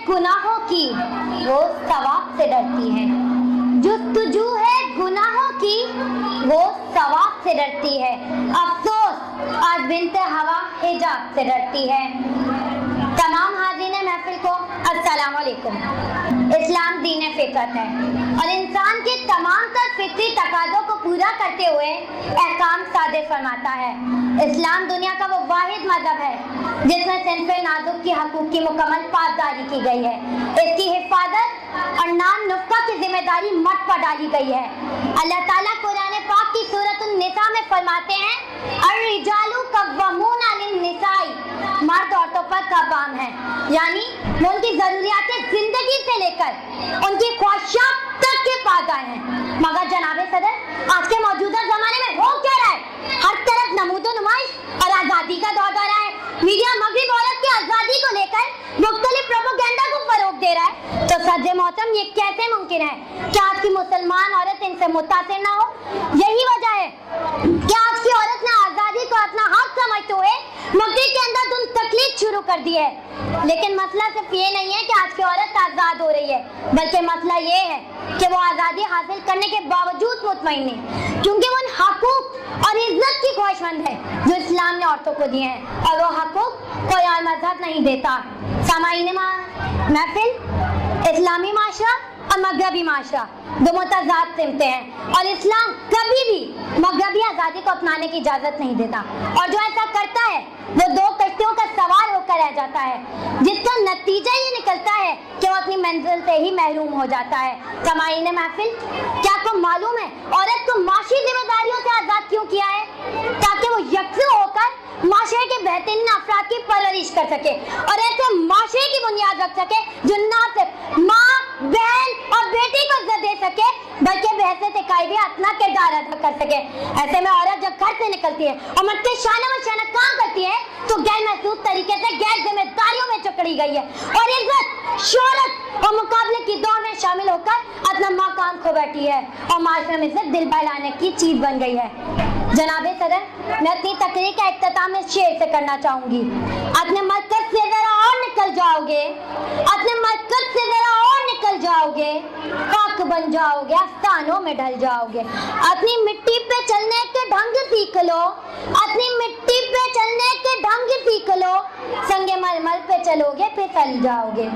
गुनाहों की, वो सवाब से डरती है। जुस्तजू है गुनाहों की, वो सवाब से डरती है। अफसोस आज बिन्ते हवा हिजाब से डरती है। तमाम हाज़रीन महफिल को अस्सलाम वालेकुम। इस्लाम दीन फितरत है और इंसान के तमाम तर फितरी तकाज़ों को पूरा करते हुए अहकाम सादे फरमाता है। इस्लाम दुनिया का वो वाहिद मज़हब है जिसमें सिन्फ़े नाज़ुक की हकूक़ की मुकम्मल पासदारी की गई है। इसकी हिफाजत और नाम नुफ्का की जिम्मेदारी मर्द पर डाली गई है। अल्लाह ताला कुरान पाक की सूरत निसा में फरमाते हैं, अर्रिजालु कव्वामून अलन निसाई, मर्द औरतों पर कवाम है, यानी वो उनकी ज़रूरियात ज़िंदगी से लेकर उनकी ख्वाहिशात तक के पास हैं। मगर जनाबे सदर, आज के मौजूदा ज़माने में हो क्या रहा है? हर तरफ नमूदो नुमाइश और आज़ादी का दौर हो रहा है। मीडिया मगरिब औरत की आज़ादी को लेकर मुख्तलिफ प्रोपेगेंडा को फरोग दे रहा है। तो सज्जे मोहतरम, ये कैसे मुमकिन है कि आज की मुसलमान औरत इनसे मुतासिर ना हो? यही वजह है कि आज की औरत ने आज़ादी को अपना हक समझते हुए मस्जिद के अंदर धुन तकलीफ शुरू कर दी है। लेकिन मसला सिर्फ ये नहीं है कि आज की औरत आज़ाद हो रही है, बल्कि मसला ये है कि वो आज़ादी हासिल करने के बावजूद मुतमईन नहीं, क्योंकि वो उन हकूक़ और इज्जत की ख्वाहिशमंद है जो इस्लाम ने औरतों को दिए हैं, और वो हकूक़ कोई और मजहब नहीं देता। सामाईन महफिल, इस्लामी माशरा और मगरबी माशरा दो मुतज़ाद सिमतें हैं और इस्लाम कभी भी मगरबी आज़ादी को अपनाने की इजाज़त नहीं देता। और जो ऐसा करता है वो दो कश्तियों का सवार होकर रह जाता है, जिसका नतीजा ये निकलता है कि वो अपनी मंजिल से ही महरूम हो जाता है। सामाईन महफिल, क्या आपको मालूम है औरत को माशी जिम्मेदारियों से आज़ाद क्यों किया है? ताकि वो यकसू होकर माशरे के बेहतरीन अफराद की परवरिश कर सके और ऐसे माशरे की बुनियाद रख सके जो ना सिर्फ माँ, बहन और बेटी को इज्जत दे सके, बल्कि बहसे से काई भी अपना किरदार अदा कर सके। ऐसे में औरत जब घर से निकलती है और मर्द के शाना में शाना काम करती है तो गैर महसूस तरीके से गैर जिम्मेदारियों में चकड़ी गई है और इज्जत, शोहरत और मुकाबले की दौड़ में शामिल होकर अपना मकाम खो बैठी है और माशरे में से दिल बहलाने की चीज बन गई है। जनाबे सदर, मैं अपनी तकरीर का इख्तिताम इस शेर से करना चाहूंगी। अपने मरकज से जरा और निकल जाओगे, अपने मरकज से जरा और निकल जाओगे, खाक बन जाओगे, आस्थानों में ढल जाओगे। अपनी मिट्टी पे चलने के ढंग सीख लो, अपनी मिट्टी पे चलने के ढंग सीख लो, संगे मलमल पे चलोगे फिसल जाओगे।